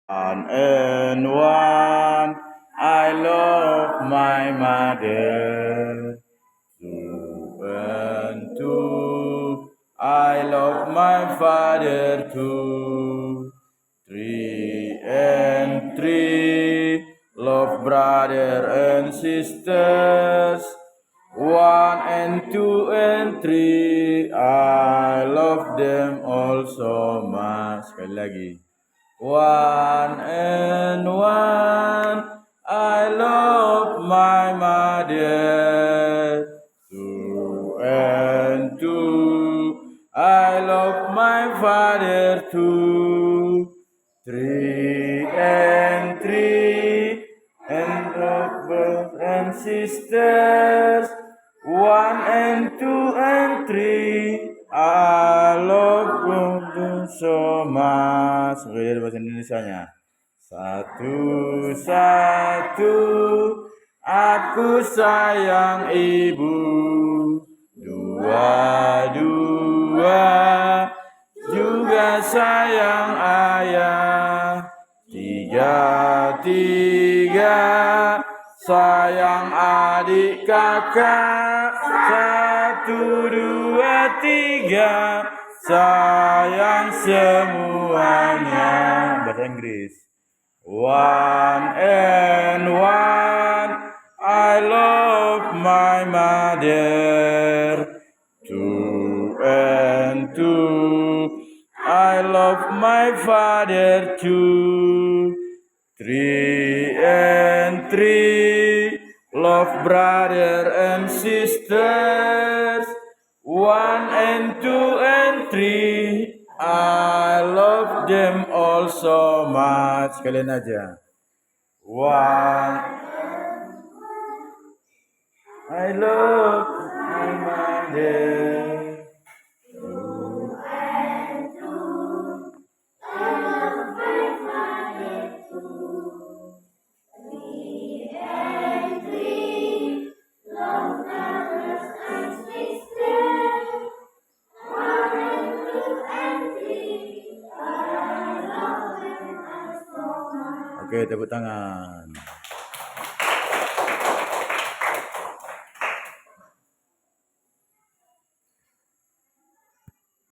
One, I love my mother. Two, I love my father too. Three, love brother and sisters. One, three, I love them all so much. Sekali lagi. One, I love my mother. Two, I love my father too. Three, love brothers and sisters. One, two, three, I love you so much. Oke, dari bahasa Indonesianya. Satu, aku sayang ibu. Dua, juga sayang ayah. Tiga, sayang adik kakak. Satu, dua, tiga, sayang semuanya. Bahasa Inggris. One, I love my mother. Two, I love my father too. Three, love brother and sisters. One, two, three, I love them all so much. Kalian aja. One, I love my mother. Oke, tepuk tangan.